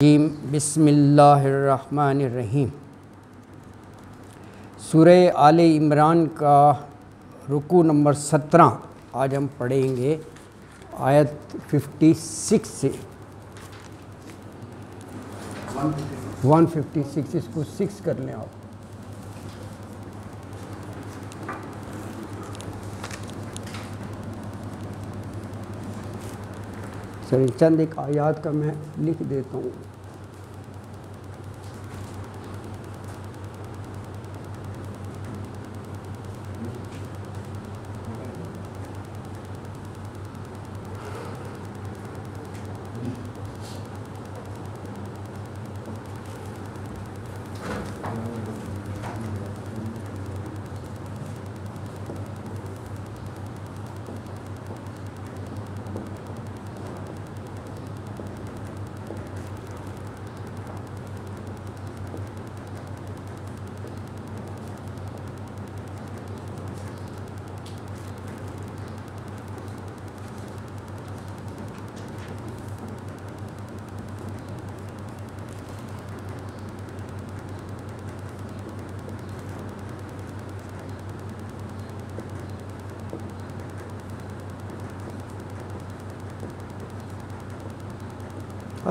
بسم اللہ الرحمن الرحیم۔ سورہ آل عمران کا رکوع نمبر 17 آج ہم پڑھیں گے آیت 56 سے 156، اس کو 6 کر لیں آپ۔ چند ایک آیات کا میں لکھ دیتا ہوں۔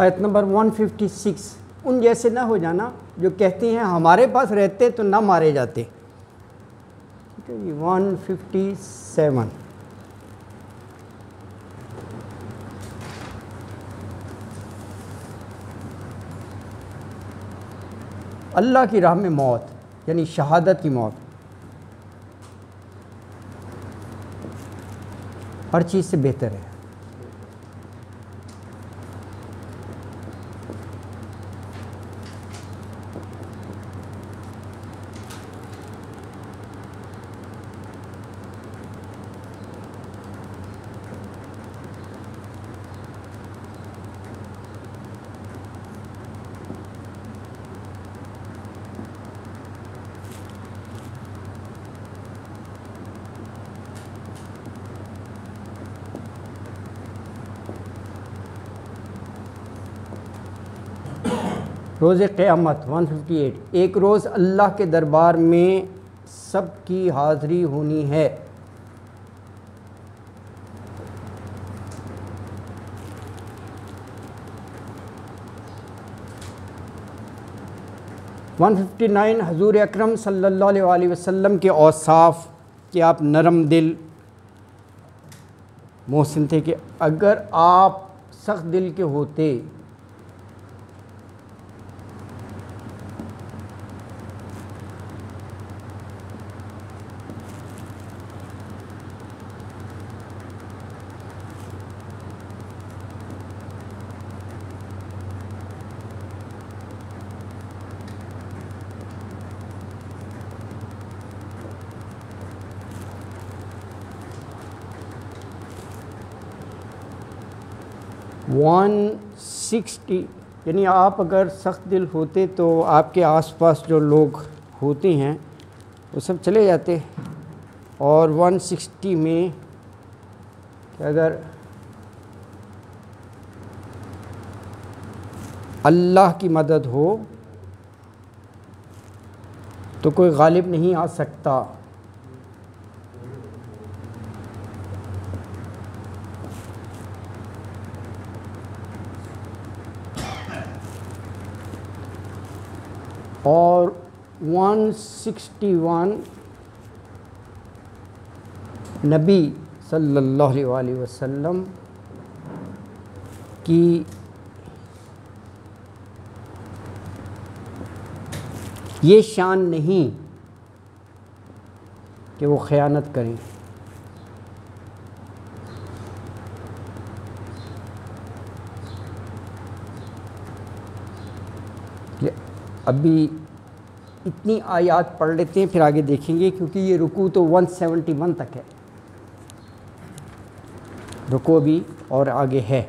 آیت نمبر 156، ان جیسے نہ ہو جانا جو کہتے ہیں ہمارے پاس رہتے تو نہ مارے جاتے۔ 157، اللہ کی راہ میں موت یعنی شہادت کی موت ہر چیز سے بہتر ہے۔ روز قیامت 158، ایک روز اللہ کے دربار میں سب کی حاضری ہونی ہے۔ حضور اکرم صلی اللہ علیہ وسلم کے اوصاف کہ آپ نرم دل محسن تھے، کہ اگر آپ سخت دل کے ہوتے یعنی آپ اگر سخت دل ہوتے تو آپ کے آس پاس جو لوگ ہوتے ہیں وہ سب چلے جاتے، اور 160 میں کہ اگر اللہ کی مدد ہو تو کوئی غالب نہیں آ سکتا۔ اور 161 نبی صلی اللہ علیہ وسلم کی یہ شان نہیں کہ وہ خیانت کریں۔ ابھی اتنی آیات پڑھ لیتے ہیں پھر آگے دیکھیں گے، کیونکہ یہ رکوع تو 171 تک ہے، رکوع بھی اور آگے ہے۔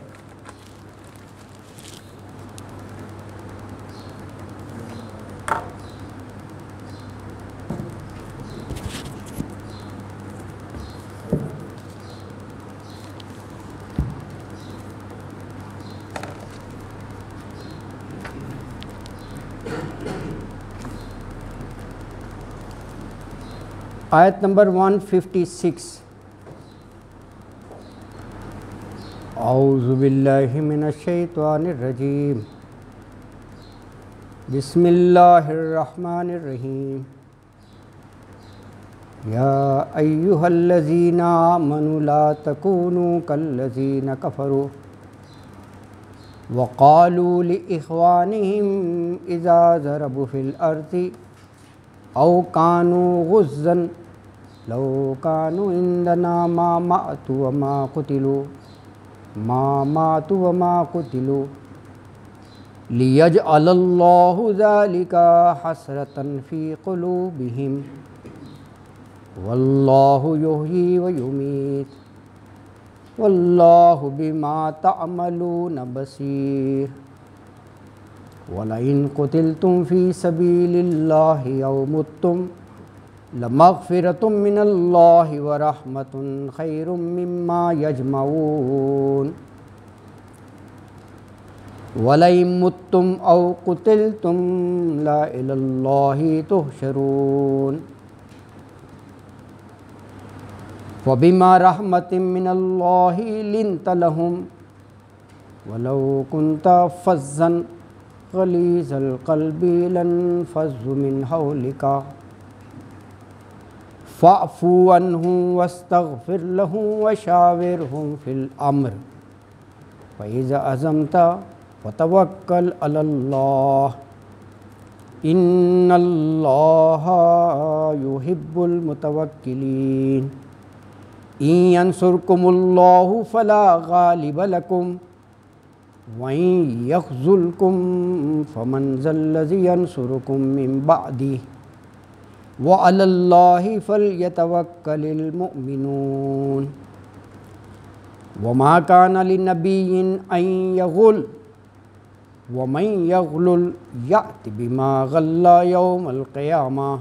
آیت نمبر 156 اعوذ باللہ من الشیطان الرجیم بسم اللہ الرحمن الرحیم یا ایہا الذین آمنوا لا تکونوا کالذین کفروا وقالوا لإخوانهم اذا ضربوا في الارض او كانوا غزا لو كانوا عندنا ما ماتوا وما قتلوا ليجعل الله ذلك حسرة في قلوبهم والله يحيي ويميت والله بما تعملون بصير وَلَئِن قُتِلْتُمْ فِي سَبِيلِ اللَّهِ أَوْ مُتُّمْ لَمَغْفِرَةٌ مِّنَ اللَّهِ وَرَحْمَةٌ خَيْرٌ مِّمَّا يَجْمَعُونَ وَلَئِن مُتُّمْ أَوْ قُتِلْتُمْ لَإِلَى اللَّهِ تُحْشَرُونَ فَبِمَا رَحْمَةٍ مِّنَ اللَّهِ لِنتَ لَهُمْ وَلَوْ كُنْتَ فَظًّا غلیظ القلب لانفضوا من حولک فاعف عنهم واستغفر لهم وشاورهم في الامر فاذا عزمت فتوکل علی اللہ ان اللہ يحب المتوکلین ان ینصرکم اللہ فلا غالب لکم وَإِن يَخْذُلْكُمْ فَمَنْ ذَا الَّذِي يَنْصُرُكُمْ مِنْ بَعْدِهِ وَعَلَى اللَّهِ فَلْيَتَوَكَّلِ الْمُؤْمِنُونَ وَمَا كَانَ لِنَبِيٍّ أَنْ يَغُلَّ وَمَنْ يَغْلُلْ يَأْتِ بِمَا غَلَّ يَوْمَ الْقِيَامَةِ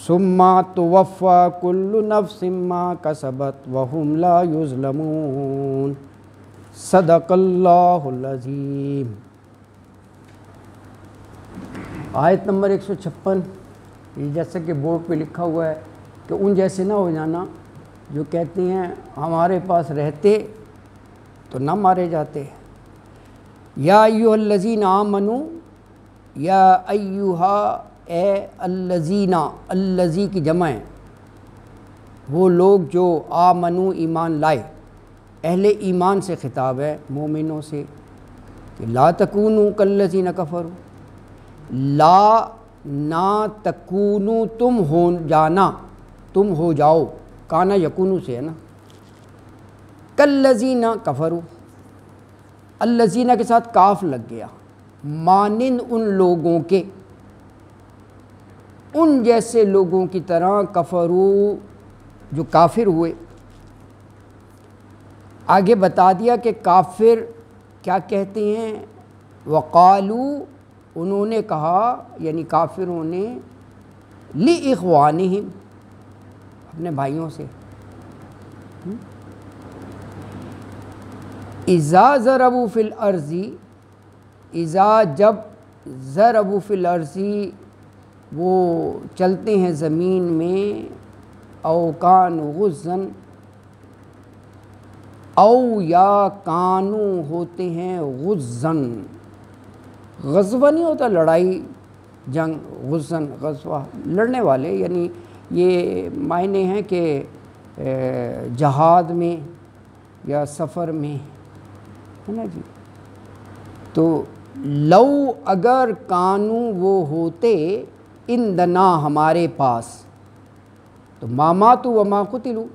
ثُمَّ تُوَفَّى كُلُّ نَفْسٍ مَا كَسَبَتْ وَهُمْ لَا يُظْلَمُونَ صدق اللہ العظیم۔ آیت نمبر 156 جیسا کہ بورڈ پہ لکھا ہوا ہے کہ ان جیسے نہ ہو جانا جو کہتے ہیں ہمارے پاس رہتے تو نہ مارے جاتے۔ یا ایہا الذین آمنوا، یا ایہا اے الذین، الذی کی جمع ہے وہ لوگ جو آمنوا ایمان لائے، اہل ایمان سے خطاب ہے، مومنوں سے، کہ لا تکونوا کالذین کفروا، لا نہ تکونوا تم ہو جانا، تم ہو جاؤ، کانا یکونو سے ہے نا، کالذین کفروا، الذین کے ساتھ کاف لگ گیا، مانند ان لوگوں کے، ان جیسے لوگوں کی طرح کفروا جو کافر ہوئے۔ آگے بتا دیا کہ کافر کیا کہتے ہیں، وقالو انہوں نے کہا، یعنی کافروں نے، لِإِخْوَانِهِمْ اپنے بھائیوں سے، اِذَا ضَرَبُوا فِي الْأَرْضِ، اِذَا جب ضَرَبُوا فِي الْأَرْضِ وہ چلتے ہیں زمین میں، أَوْ كَانُوا غُزًّا، او یا کانو ہوتے ہیں غزن، غزوہ نہیں ہوتا لڑائی جنگ، غزن غزوہ لڑنے والے، یعنی یہ معنی ہیں کہ جہاد میں یا سفر میں ہے نا جی۔ تو لو اگر کانو وہ ہوتے عندنا ہمارے پاس، تو ما ماتوا وما قتلوا،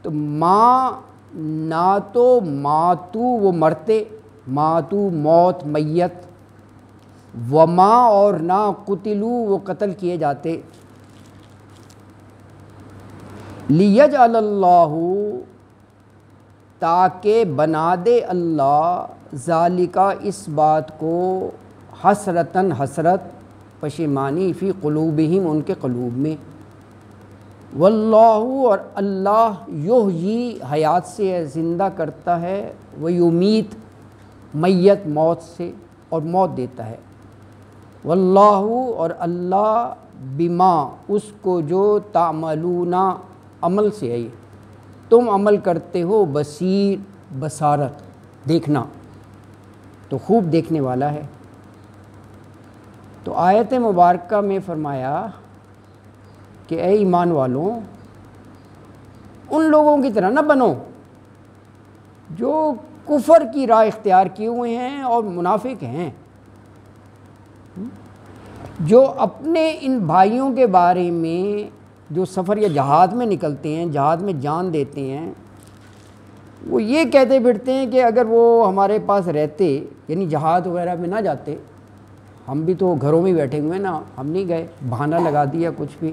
تو ما نہ تو ماتو وہ مرتے، ماتو موت میت، وما اور نہ قتلو وہ قتل کیے جاتے، لیجعل اللہ تاکہ بنا دے اللہ ذالکا اس بات کو، حسرتاً حسرت، پشیمانی، فی قلوبہم ان کے قلوب میں، واللہ اور اللہ یحیی حیات سے زندہ کرتا ہے، ویمیت میت موت سے اور موت دیتا ہے، واللہ اور اللہ بما اس کو جو تعملون عمل سے ہے تم عمل کرتے ہو، بصیر بصارت دیکھنا، تو خوب دیکھنے والا ہے۔ تو آیت مبارکہ میں فرمایا کہ اے ایمان والوں، ان لوگوں کی طرح نہ بنو جو کفر کی راہ اختیار کیے ہوئے ہیں اور منافق ہیں، جو اپنے ان بھائیوں کے بارے میں جو سفر یا جہاد میں نکلتے ہیں، جہاد میں جان دیتے ہیں، وہ یہ کہتے پھرتے ہیں کہ اگر وہ ہمارے پاس رہتے، یعنی جہاد وغیرہ میں نہ جاتے، ہم بھی تو گھروں میں بیٹھے ہوئے ہیں نا، ہم نہیں گئے، بہانہ لگا دیا کچھ بھی،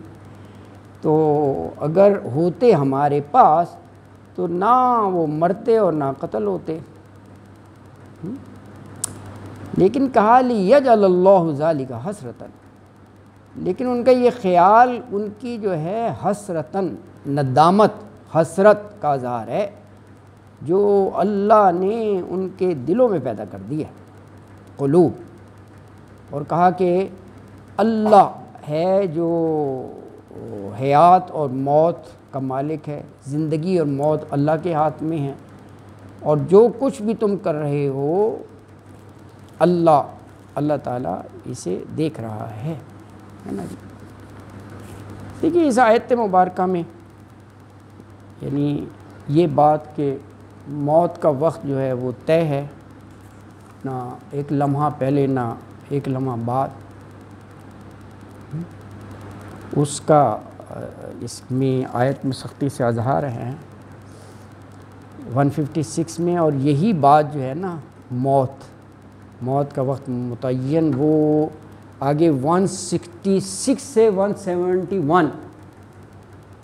تو اگر ہوتے ہمارے پاس تو نہ وہ مرتے اور نہ قتل ہوتے۔ لیکن کہا لیجعل اللہ ذالک حسرتاً، لیکن ان کا یہ خیال ان کی جو ہے حسرتاً، ندامت، حسرت کا اظہار ہے جو اللہ نے ان کے دلوں میں پیدا کر دیا قلوب، اور کہا کہ اللہ ہے جو حیات اور موت کا مالک ہے، زندگی اور موت اللہ کے ہاتھ میں ہے، اور جو کچھ بھی تم کر رہے ہو اللہ تعالیٰ اسے دیکھ رہا ہے نا جی۔ دیکھیے اس آیت مبارکہ میں یعنی یہ بات کہ موت کا وقت جو ہے وہ طے ہے، نہ ایک لمحہ پہلے نہ ایک لمحہ بعد، اس کا اس میں آیت میں سختی سے اظہار ہے 156 میں، اور یہی بات جو ہے نا موت کا وقت متعین، وہ آگے 166 سے 171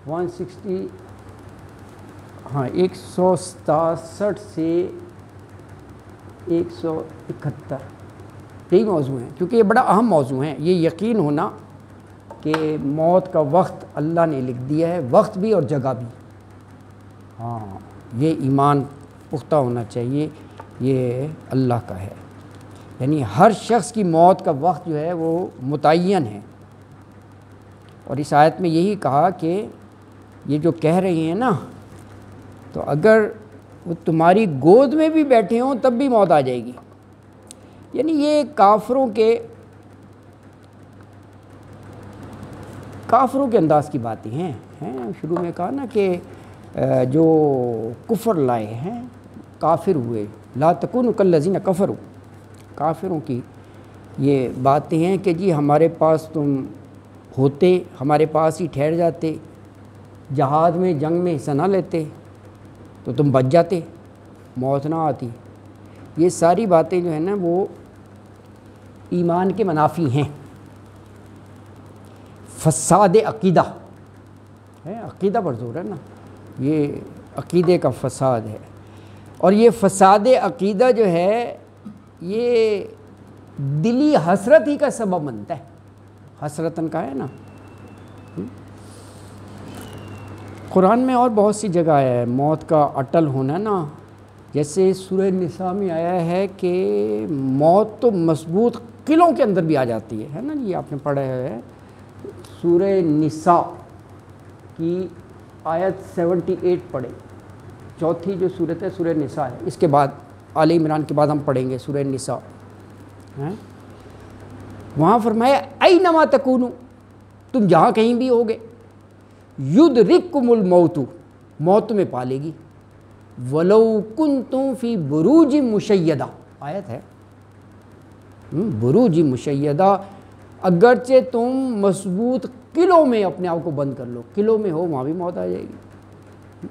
160 ہاں 167 سے 171 یہی موضوع ہیں، کیونکہ یہ بڑا اہم موضوع ہیں، یہ یقین ہونا کہ موت کا وقت اللہ نے لکھ دیا ہے، وقت بھی اور جگہ بھی، ہاں یہ ایمان پختہ ہونا چاہیے، یہ اللہ کا ہے، یعنی ہر شخص کی موت کا وقت جو ہے وہ متعین ہے۔ اور اس آیت میں یہی کہا کہ یہ جو کہہ رہے ہیں نا، تو اگر وہ تمہاری گود میں بھی بیٹھے ہوں تب بھی موت آ جائے گی، یعنی یہ کافروں کے انداز کی باتیں ہیں۔ شروع میں کہا نا کہ جو کفر لائے ہیں، کافر ہوئے، لا تکونوا کالذین کفروا، کافروں کی یہ باتیں ہیں کہ جی ہمارے پاس تم ہوتے، ہمارے پاس ہی ٹھہر جاتے، جہاد میں جنگ میں حصہ نہ لیتے تو تم بچ جاتے، موت نہ آتی۔ یہ ساری باتیں جو ہیں نا وہ ایمان کے منافی ہیں، فساد عقیدہ ہے، عقیدہ پر زور ہے نا، یہ عقیدے کا فساد ہے، اور یہ فساد عقیدہ جو ہے یہ دلی حسرت ہی کا سبب بنتا ہے، حسرتن کا ہے نا۔ قرآن میں اور بہت سی جگہ آیا ہے موت کا اٹل ہونا نا، جیسے سورہ نساء میں آیا ہے کہ موت تو مضبوط قلعوں کے اندر بھی آ جاتی ہے نا جی، آپ نے پڑھا ہے سورہ نساء کی آیت 78 پڑھیں، چوتھی جو صورت ہے سورہ نساء ہے، اس کے بعد آل عمران کے بعد ہم پڑھیں گے سورہ نساء۔ وہاں فرمایا اینما تکونوا، تم جہاں کہیں بھی ہوگے، یدرککم الموت، موت تمہیں پالے گی، ولو کنتم فی بروج مشیدہ، آیت ہے بروج مشیدہ، اگرچہ تم مضبوط قلعوں میں اپنے آپ کو بند کر لو، قلعوں میں ہو وہاں بھی موت آ جائے گی،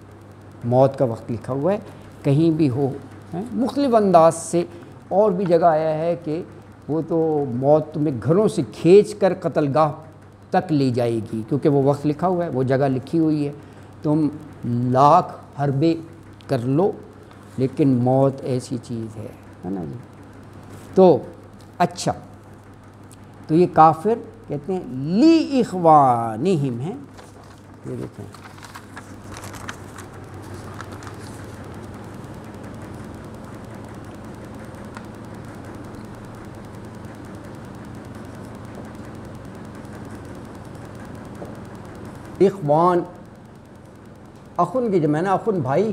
موت کا وقت لکھا ہوا ہے کہیں بھی ہو، مختلف انداز سے۔ اور بھی جگہ آیا ہے کہ وہ تو موت تمہیں گھروں سے کھینچ کر قتل گاہ تک لے جائے گی، کیونکہ وہ وقت لکھا ہوا ہے، وہ جگہ لکھی ہوئی ہے، تم لاکھ حربے کر لو لیکن موت ایسی چیز ہے نا جی۔ تو اچھا، تو یہ کافر کہتے ہیں لی اخوانہم ہیں، یہ دیکھیں اخوان، اخن کی جمع ہے نا، اخن بھائی،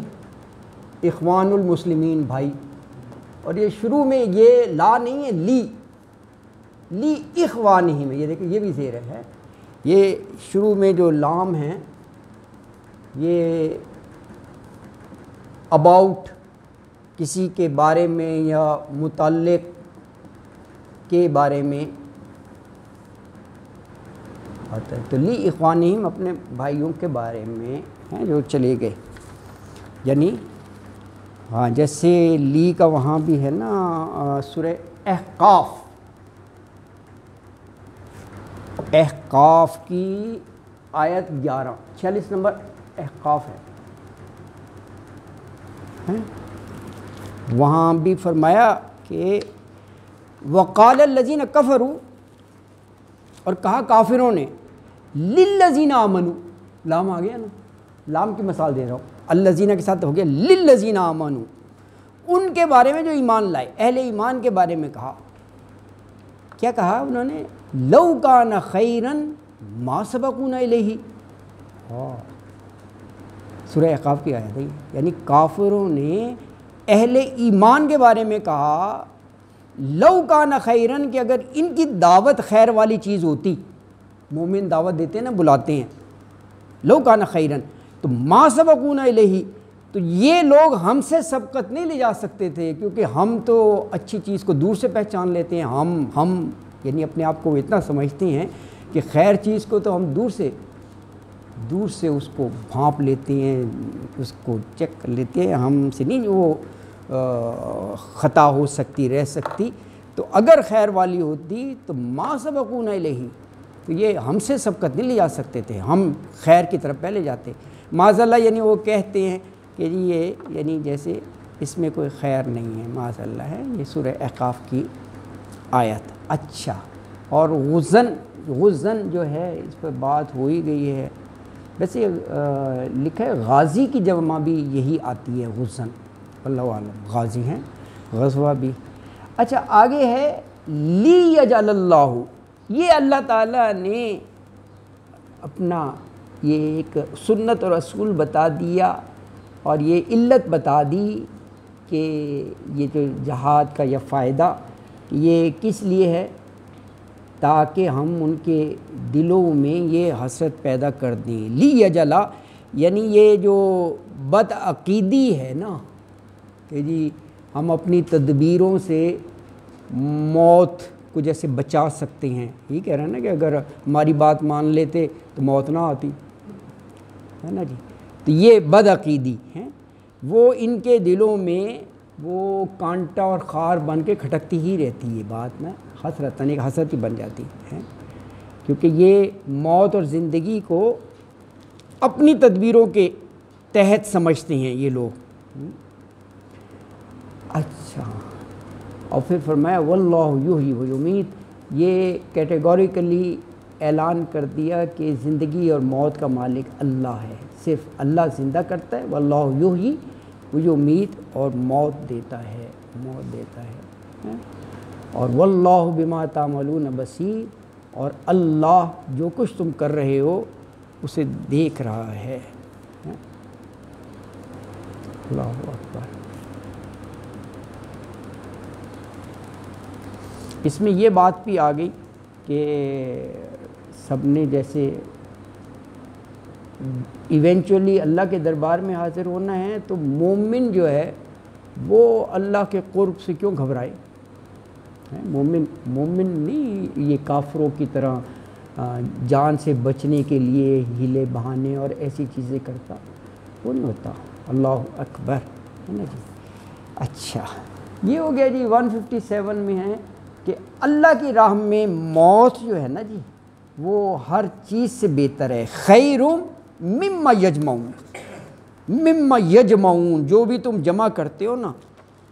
اخوان المسلمین بھائی. اور یہ شروع میں یہ لا نہیں ہے، لی اخوانہم میں، یہ دیکھیں یہ بھی زیر ہے. یہ شروع میں جو لام ہیں یہ اباؤٹ کسی کے بارے میں یا متعلق کے بارے میں آتا ہے. تو لی اخوانہم اپنے بھائیوں کے بارے میں ہیں جو چلے گئے. یعنی ہاں جیسے لی کا وہاں بھی ہے نا سورہ احقاف، احقاف کی آیت 11، 46 نمبر احقاف ہے. وہاں بھی فرمایا کہ وقال الذین کفروا، اور کہا کافروں نے، للذین آمنوا، لام آ گیا نا، لام کی مثال دے رہا ہوں، الذین کے ساتھ ہو گیا للذین آمنوا، ان کے بارے میں جو ایمان لائے، اہل ایمان کے بارے میں کہا. کیا کہا انہوں نے؟ لو کان خیرا ما سبقونا الیہ. سورہ احقاف کی آیت ہے. یعنی کافروں نے اہل ایمان کے بارے میں کہا لو کان خیرن، کہ اگر ان کی دعوت خیر والی چیز ہوتی، مومن دعوت دیتے ہیں نا، بلاتے ہیں، لو کان خیرن، تو ما سبقونا الیہ، تو یہ لوگ ہم سے سبقت نہیں لے جا سکتے تھے، کیونکہ ہم تو اچھی چیز کو دور سے پہچان لیتے ہیں. ہم یعنی اپنے آپ کو اتنا سمجھتے ہیں کہ خیر چیز کو تو ہم دور سے اس کو بھانپ لیتے ہیں، اس کو چیک کر لیتے ہیں، ہم سے نہیں وہ خطا ہو سکتی، رہ سکتی. تو اگر خیر والی ہوتی تو ما سبقونا الیہ، تو یہ ہم سے سبقت نہیں لے جا سکتے تھے، ہم خیر کی طرف پہلے جاتے. معاذ اللہ، یعنی وہ کہتے ہیں کہ یہ یعنی جیسے اس میں کوئی خیر نہیں ہے، معاذ اللہ ہے. یہ سورہ احقاف کی آیت. اچھا، اور غزن جو ہے اس پر بات ہو ہی گئی ہے. ویسے لکھا ہے غازی کی جمع بھی یہی آتی ہے، غزن، اللہ عالم غازی ہیں، غزوہ بھی. اچھا آگے ہے لیجعل اللہ، یہ اللہ تعالیٰ نے اپنا یہ ایک سنت اور اصول بتا دیا اور یہ علت بتا دی کہ یہ جو جہاد کا یہ فائدہ یہ کس لیے ہے، تاکہ ہم ان کے دلوں میں یہ حسرت پیدا کر دیں. لیجعل، یعنی یہ جو بد عقیدی ہے نا کہ جی ہم اپنی تدبیروں سے موت کو جیسے بچا سکتے ہیں، یہ کہہ رہے ہیں نا کہ اگر ہماری بات مان لیتے تو موت نہ آتی ہے نا جی. تو یہ بد عقیدی ہیں، وہ ان کے دلوں میں وہ کانٹا اور خار بن کے کھٹکتی ہی رہتی ہے بات نا، حسرتاً ایک حسرت ہی بن جاتی ہے، کیونکہ یہ موت اور زندگی کو اپنی تدبیروں کے تحت سمجھتے ہیں یہ لوگ. اچھا، اور پھر فرمایا واللہ یحیی و یمیت، یہ کیٹیگوریکلی اعلان کر دیا کہ زندگی اور موت کا مالک اللہ ہے، صرف اللہ زندہ کرتا ہے. واللہ یحیی و یمیت، اور موت دیتا ہے. اور واللہ بما تعملون بصیر، اور اللہ جو کچھ تم کر رہے ہو اسے دیکھ رہا ہے. اللہ اکبر. اس میں یہ بات بھی آ گئی کہ سب نے جیسے ایونچولی اللہ کے دربار میں حاضر ہونا ہے، تو مومن جو ہے وہ اللہ کے قرب سے کیوں گھبرائے؟ مومن نہیں یہ کافروں کی طرح جان سے بچنے کے لیے ہیلے بہانے اور ایسی چیزیں کرتا، وہ نہیں ہوتا. اللہ اکبر ہے نا جی. اچھا، یہ ہو گیا جی. 157 میں ہے کہ اللہ کی راہ میں موت جو ہے نا جی وہ ہر چیز سے بہتر ہے. خیر مما یجمعون، جو بھی تم جمع کرتے ہو نا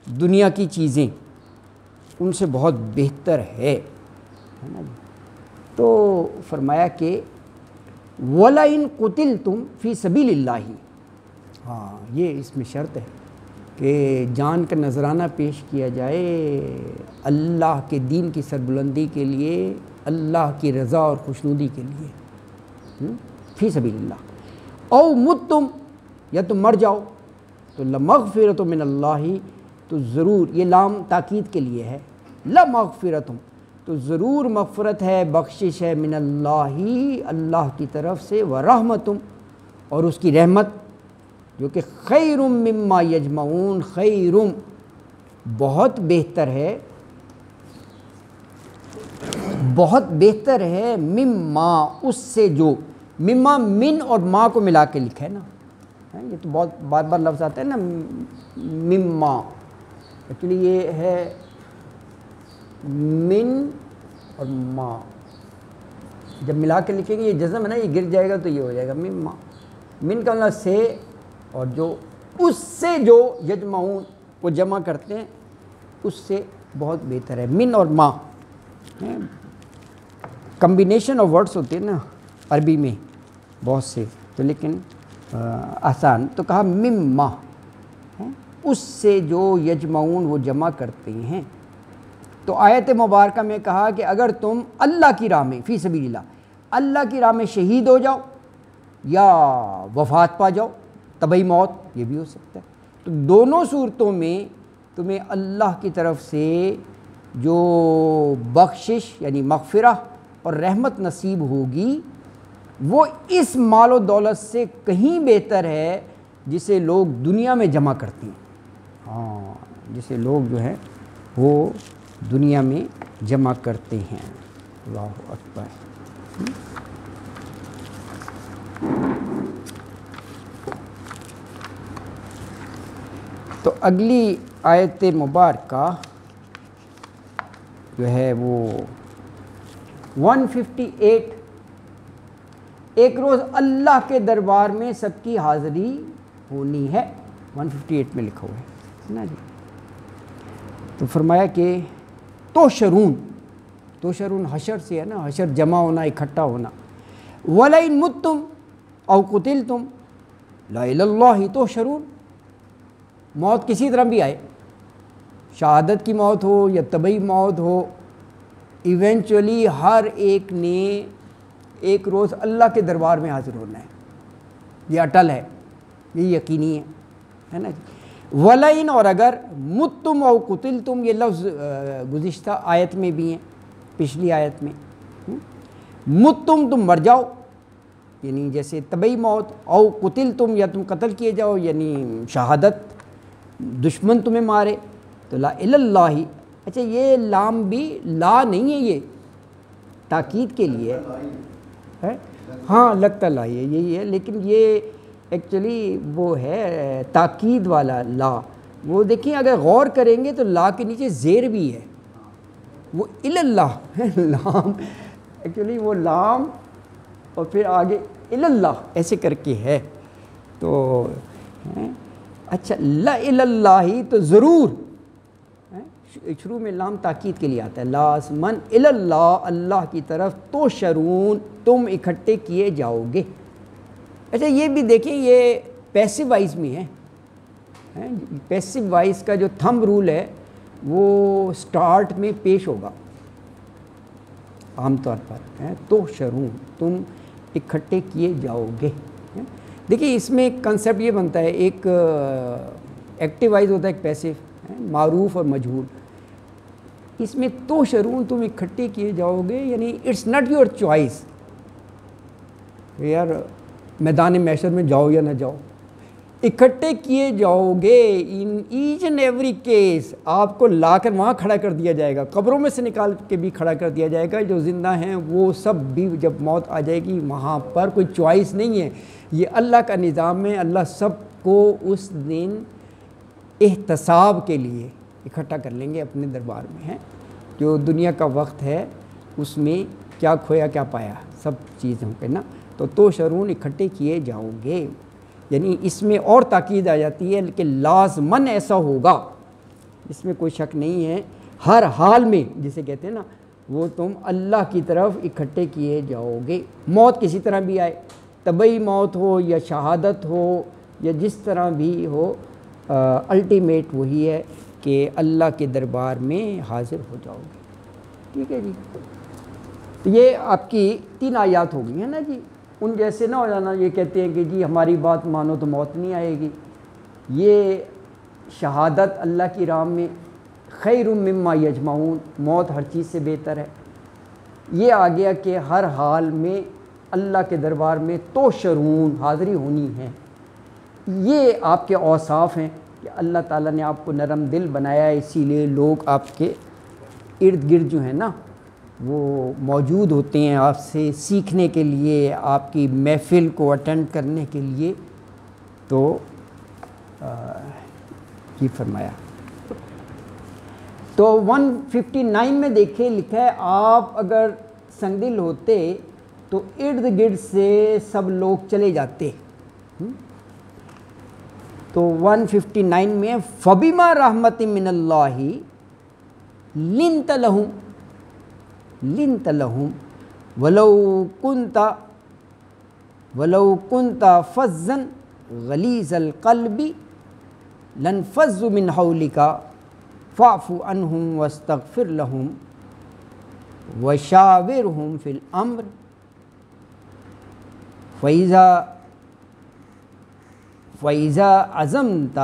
دنیا کی چیزیں، ان سے بہت بہتر ہے نا جی. تو فرمایا کہ وَلَئِن قُتِلْتُمْ فِي سَبِيلِ اللَّهِ، ہاں یہ اس میں شرط ہے کہ جان کا نذرانہ پیش کیا جائے اللہ کے دین کی سربلندی کے لیے، اللہ کی رضا اور خوشنودی کے لیے. فی سبیل اللہ، او متم یا تم مر جاؤ تو لمغفرۃ من اللہ، تو ضرور، یہ لام تاکید کے لیے ہے، لمغفرۃ تو ضرور مغفرت ہے، بخشش ہے، من اللہ اللہ کی طرف سے، ورحمۃ اور اس کی رحمت، جو کہ خیر مما یجمعون، خیر بہت بہتر ہے، بہت بہتر ہے، مما اس سے جو، مما من اور ما کو ملا کے لکھا ہے نا، یہ تو بہت بار بار لفظ آتا ہے نا مما، ایکچولی یہ ہے من اور ما، جب ملا کے لکھیں گے یہ جزم ہے نا، یہ گر جائے گا تو یہ ہو جائے گا مما، من کا مطلب سے، اور جو اس سے جو یجمعون وہ جمع کرتے ہیں، اس سے بہت بہتر ہے، من اور ما کمبینیشن آف ورڈس ہوتے ہیں نا عربی میں بہت سے، تو لیکن آسان تو کہا مما، اس سے جو یجمعون وہ جمع کرتے ہیں۔ تو آیت مبارکہ میں کہا کہ اگر تم اللہ کی راہ میں، فی سبیل اللہ، اللہ کی راہ میں شہید ہو جاؤ یا وفات پا جاؤ، طبعی موت، یہ بھی ہو سکتا ہے، تو دونوں صورتوں میں تمہیں اللہ کی طرف سے جو بخشش یعنی مغفرہ اور رحمت نصیب ہوگی، وہ اس مال و دولت سے کہیں بہتر ہے جسے لوگ دنیا میں جمع کرتے ہیں، ہاں جسے لوگ جو ہے وہ دنیا میں جمع کرتے ہیں۔ اللہ اکبر۔ تو اگلی آیت مبارکہ جو ہے وہ 158، ایک روز اللہ کے دربار میں سب کی حاضری ہونی ہے، 158 میں لکھا ہوا ہے نا جی۔ تو فرمایا کہ توشرون حشر سے ہے نا، حشر جمع ہونا، اکٹھا ہونا، وَلَئِن مُتُّمْ أَوْ قُتِلْتُمْ لَإِلَى اللَّهِ تُحْشَرُونَ، موت کسی طرح بھی آئے، شہادت کی موت ہو یا طبعی موت ہو، ایونچولی ہر ایک نے ایک روز اللہ کے دربار میں حاضر ہونا ہے، یہ اٹل ہے، یہ یقینی ہے نا جی۔ وَلَئِن اور اگر مُتُّمْ أَوْ قُتِلْتُمْ، یہ لفظ گزشتہ آیت میں بھی ہیں، پچھلی آیت میں، مُتُّم تم مر جاؤ یعنی جیسے طبعی موت، او قتلتم یا تم قتل کیے جاؤ یعنی شہادت، دشمن تمہیں مارے، تو لا الی اللہ، اچھا یہ لام بھی لا نہیں ہے، یہ تاکید کے لیے ہے، ہاں لگتا لا یہی ہے، لیکن یہ ایکچولی وہ ہے تاکید والا لا، وہ دیکھیں اگر غور کریں گے تو لا کے نیچے زیر بھی ہے، وہ الی اللہ لام، ایکچولی وہ لام اور پھر آگے الی اللہ ایسے کر کے ہے، تو اچھا لا الی اللہ تو ضرور، شروع میں لام تاکید کے لیے آتا ہے، لازماً الی اللہ، اللہ کی طرف، تو شرون تم اکٹھے کیے جاؤ گے۔ اچھا یہ بھی دیکھیں یہ پیسو وائز میں ہے، پیسو وائز کا جو تھمب رول ہے وہ سٹارٹ میں پیش ہوگا عام طور پر، تو شرون تم اکٹھے کیے جاؤ گے۔ دیکھیں اس میں ایک کنسیپٹ یہ بنتا ہے، ایک ایکٹیو وائز ہوتا ہے، ایک پیسو، معروف اور مجہول، اس میں تو شرون تم اکٹھے کیے جاؤ گے یعنی اٹس ناٹ یور چوائس، یار میدان محشر میں جاؤ یا نہ جاؤ، اکٹھے کیے جاؤ گے، ان ایچ اینڈ ایوری کیس، آپ کو لا کر وہاں کھڑا کر دیا جائے گا، قبروں میں سے نکال کے بھی کھڑا کر دیا جائے گا، جو زندہ ہیں وہ سب بھی جب موت آ جائے گی وہاں پر کوئی چوائس نہیں ہے، یہ اللہ کا نظام ہے، اللہ سب کو اس دن احتساب کے لیے اکٹھا کر لیں گے اپنے دربار میں، ہیں جو دنیا کا وقت ہے اس میں کیا کھویا کیا پایا سب چیزوں پہ نا، تو شرون اکٹھے کیے جاؤ گے، یعنی اس میں اور تاکید آ جاتی ہے کہ لازماً ایسا ہوگا، اس میں کوئی شک نہیں ہے، ہر حال میں جسے کہتے ہیں نا وہ تم اللہ کی طرف اکٹھے کیے جاؤ گے، موت کسی طرح بھی آئے، طبعی موت ہو یا شہادت ہو یا جس طرح بھی ہو، الٹیمیٹ وہی ہے کہ اللہ کے دربار میں حاضر ہو جاؤ گے، ٹھیک ہے جی۔ تو یہ آپ کی 3 آیات ہو گئی ہیں نا جی، ان جیسے نہ ہو جانا یہ کہتے ہیں کہ جی ہماری بات مانو تو موت نہیں آئے گی. یہ شہادت اللہ کی راہ میں خیر مما یجمعون، موت ہر چیز سے بہتر ہے. یہ آ گیا کہ ہر حال میں اللہ کے دربار میں تحشرون، حاضری ہونی ہے. یہ آپ کے اوصاف ہیں کہ اللہ تعالیٰ نے آپ کو نرم دل بنایا ہے، اسی لیے لوگ آپ کے ارد گرد جو ہیں نا وہ موجود ہوتے ہیں آپ سے سیکھنے کے لیے، آپ کی محفل کو اٹینڈ کرنے کے لیے. تو یہ فرمایا. تو 159 میں دیکھیں لکھا ہے آپ اگر سنگ دل ہوتے تو ارد گرد سے سب لوگ چلے جاتے. تو 159 میں فَبِمَا رَحْمَةٍ مِّنَ اللَّهِ لِنْتَ لَهُمْ وَلَوْ كُنْتَ فَظًّا غَلِيظَ الْقَلْبِ لَانفَضُّوا مِنْ حَوْلِكَ فَاعْفُ عَنْهُمْ وَاسْتَغْفِرْ لَهُمْ وَشَاوِرْهُمْ فِي الْأَمْرِ فَإِذَا عَزَمْتَ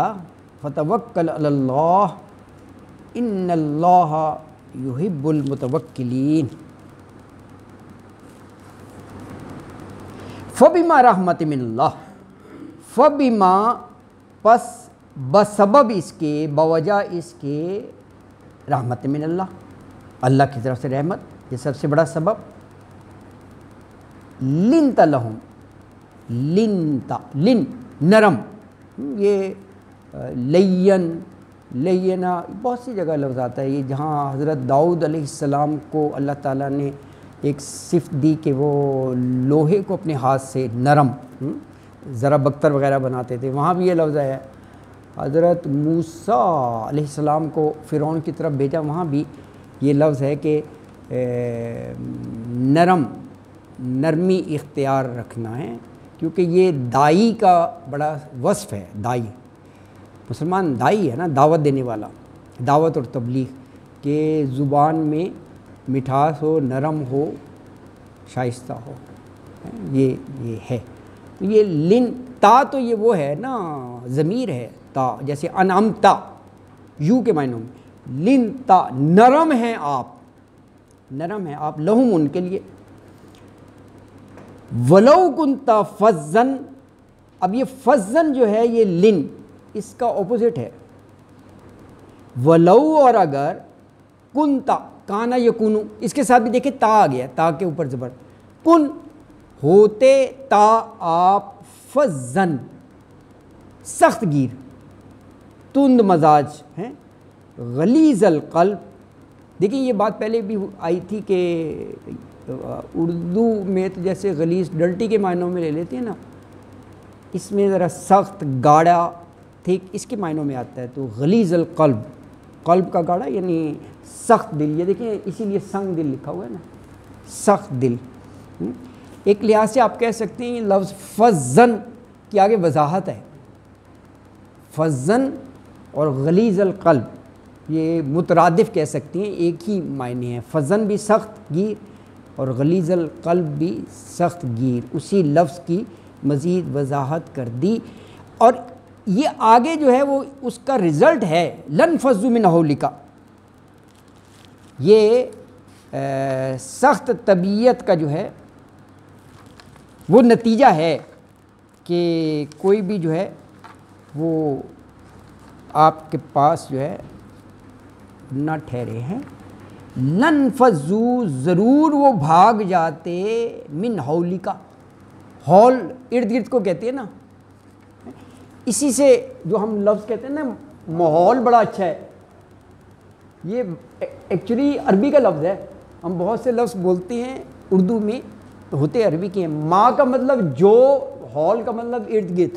فَتَوَكَّلْ عَلَى اللَّهِ إِنَّ اللَّهَ يُحِبُّ الْمُتَوَكِّلِينَ. فَبِمَا رَحْمَةٍ مِّنَ اللَّهِ، فَبِمَا پس بسبب اس کے، بوجہ اس کے، رحمت من اللہ، اللہ کی طرف سے رحمت، یہ سب سے بڑا سبب. لنت لہم، لن نرم، یہ لینا بہت سی جگہ لفظ آتا ہے. یہ جہاں حضرت داؤد علیہ السلام کو اللہ تعالیٰ نے ایک صفت دی کہ وہ لوہے کو اپنے ہاتھ سے نرم، ذرا بکتر وغیرہ بناتے تھے، وہاں بھی یہ لفظ ہے. حضرت موسیٰ علیہ السلام کو فرعون کی طرف بھیجا، وہاں بھی یہ لفظ ہے کہ نرمی اختیار رکھنا ہے، کیونکہ یہ دائی کا بڑا وصف ہے. دائی، مسلمان دائی ہے نا، دعوت دینے والا، دعوت اور تبلیغ، کہ زبان میں مٹھاس ہو، نرم ہو، شائستہ ہو، یہ ہے. تو یہ لن تا، تو یہ وہ ہے نا ضمیر ہے تا، جیسے انعمتا یو کے معنوں میں. لن تا نرم ہیں آپ، نرم ہیں آپ، لہم ان کے لیے. ولو کنت فظًا، اب یہ فظًا جو ہے یہ لن اس کا اپوزٹ ہے. ولو اور اگر، کنتا کانا یکونو، اس کے ساتھ بھی دیکھیں تا آ گیا، تا کے اوپر زبر، کن ہوتے تا آپ، فظًا سخت گیر، تند مزاج ہیں، غلیظ القلب. دیکھیں یہ بات پہلے بھی آئی تھی کہ اردو میں تو جیسے غلیظ ڈلٹی کے معنوں میں لے لیتے ہیں نا، اس میں ذرا سخت، گاڑا، ٹھیک اس کے معنوں میں آتا ہے. تو غلیظ القلب، قلب کا گاڑا یعنی سخت دل. یہ دیکھیں اسی لیے سنگ دل لکھا ہوا ہے نا، سخت دل. ایک لحاظ سے آپ کہہ سکتے ہیں لفظ فظًا کی آگے وضاحت ہے. فظًا اور غلیظ القلب یہ مترادف کہہ سکتے ہیں، ایک ہی معنی ہے. فظًا بھی سخت گیر اور غلیظ القلب بھی سخت گیر، اسی لفظ کی مزید وضاحت کر دی. اور یہ آگے جو ہے وہ اس کا رزلٹ ہے، لنفضوا من حولک. یہ سخت طبیعت کا جو ہے وہ نتیجہ ہے کہ کوئی بھی جو ہے وہ آپ کے پاس جو ہے نہ ٹھہرے ہیں. لنفضوا، ضرور وہ بھاگ جاتے، من حولک، ہول ارد گرد کو کہتے ہیں نا، اسی سے جو ہم لفظ کہتے ہیں نا ماحول بڑا اچھا ہے، یہ ایکچولی عربی کا لفظ ہے. ہم بہت سے لفظ بولتے ہیں اردو میں تو ہوتے عربی کے ہیں. ماں کا مطلب جو، ہال کا مطلب ارد گرد،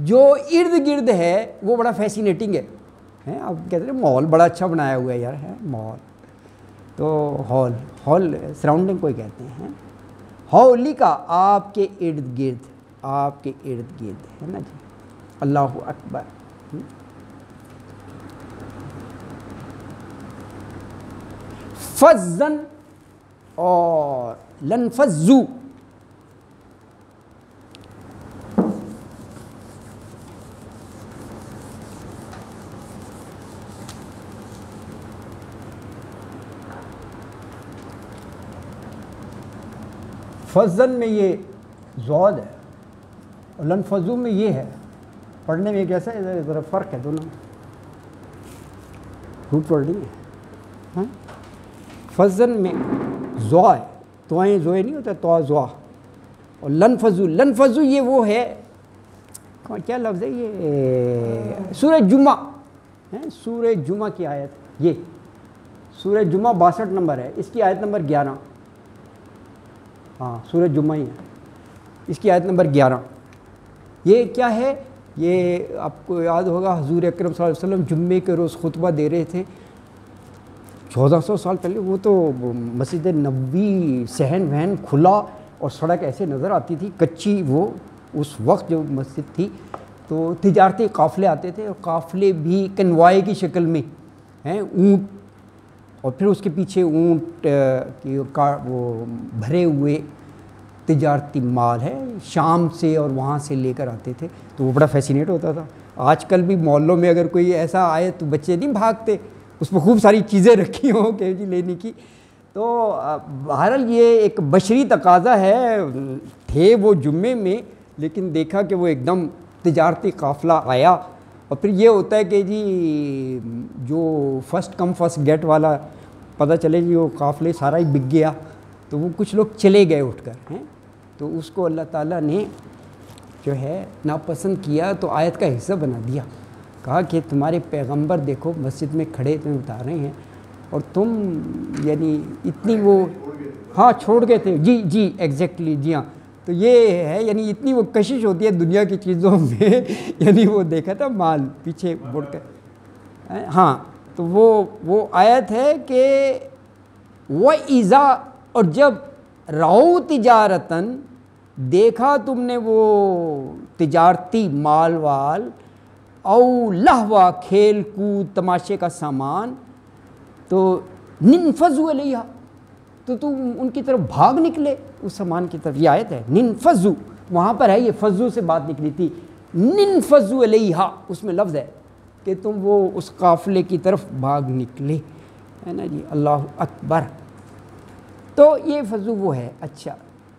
جو ارد گرد ہے وہ بڑا فیسینیٹنگ ہے. آپ کہتے ہیں ماحول بڑا اچھا بنایا ہوا ہے یار، ہے ماحول. تو ہال سراؤنڈنگ کو کہتے ہیں. ہولی کا آپ کے ارد گرد، آپ کے ارد گرد ہے نا جی. اللہ اکبر. فظًا اور لنفضوا، فضن میں یہ زود ہے اور لنفضو میں یہ ہے. پڑھنے میں کیسا ہے، ذرا فرق ہے دونوں میں. جھوٹ پڑھ رہی ہے. فضن میں زوا ہے، توائیں زوئے نہیں ہوتا، تو زوا. اور لنفضو یہ وہ ہے، کیا لفظ ہے یہ، سورہ جمعہ ہے، سورہ جمعہ کی آیت. یہ سورہ جمعہ 62 نمبر ہے، اس کی آیت نمبر 11. ہاں سورہ جمعہ ہی ہے، اس کی آیت نمبر 11. یہ کیا ہے، یہ آپ کو یاد ہوگا حضور اکرم صلی اللہ علیہ وسلم جمعے کے روز خطبہ دے رہے تھے 1400 سال پہلے. وہ تو مسجد نبوی صحن وہن کھلا اور سڑک ایسے نظر آتی تھی کچی. وہ اس وقت جو مسجد تھی تو تجارتی قافلے آتے تھے، اور قافلے بھی کنوائے کی شکل میں ہیں، اونٹ، اور پھر اس کے پیچھے اونٹ کی وہ بھرے ہوئے تجارتی مال ہے شام سے، اور وہاں سے لے کر آتے تھے. تو وہ بڑا فیسینیٹ ہوتا تھا. آج کل بھی محلوں میں اگر کوئی ایسا آئے تو بچے نہیں بھاگتے، اس میں خوب ساری چیزیں رکھی ہوں کہ جی لینے کی. تو بہرحال یہ ایک بشری تقاضا ہے. تھے وہ جمعے میں، لیکن دیکھا کہ وہ ایک دم تجارتی قافلہ آیا، اور پھر یہ ہوتا ہے کہ جی جو فرسٹ کم فرسٹ گیٹ والا، پتہ چلے جی وہ قافلے سارا ہی بک گیا، تو وہ کچھ لوگ چلے گئے اٹھ کر ہیں. تو اس کو اللہ تعالیٰ نے جو ہے ناپسند کیا، تو آیت کا حصہ بنا دیا. کہا کہ تمہارے پیغمبر دیکھو مسجد میں کھڑے تمہیں بتا رہے ہیں، اور تم یعنی اتنی وہ ہاں چھوڑ گئے تھے. جی ایگزیکٹلی جی ہاں. تو یہ ہے یعنی اتنی وہ کشش ہوتی ہے دنیا کی چیزوں میں یعنی وہ دیکھا تھا مال پیچھے مڑ کر. ہاں تو وہ آیت ہے کہ وَإِذَا، اور جب رَأَوْا تِجَارَةً، دیکھا تم نے وہ تجارتی مال وال، او لہوا، کھیل کود تماشے کا سامان، تو ننفذوا الیہا، تو تم ان کی طرف بھاگ نکلے اس سامان کی طرف. یہ آیت ہے ننفذوا، وہاں پر ہے یہ فضو سے بات نکلی تھی. ننفذوا الیہا اس میں لفظ ہے کہ تم وہ اس قافلے کی طرف بھاگ نکلے، ہے نا جی. اللہ اکبر. تو یہ فضو وہ ہے. اچھا،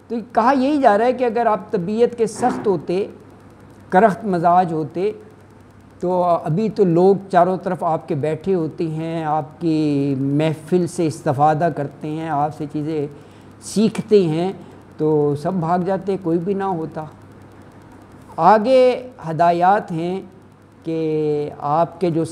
تو کہا یہی جا رہا ہے کہ اگر آپ طبیعت کے سخت ہوتے، کرخت مزاج ہوتے، تو ابھی تو لوگ چاروں طرف آپ کے بیٹھے ہوتے ہیں، آپ کی محفل سے استفادہ کرتے ہیں، آپ سے چیزیں سیکھتے ہیں، تو سب بھاگ جاتے، کوئی بھی نہ ہوتا. آگے ہدایات ہیں کہ آپ کے جو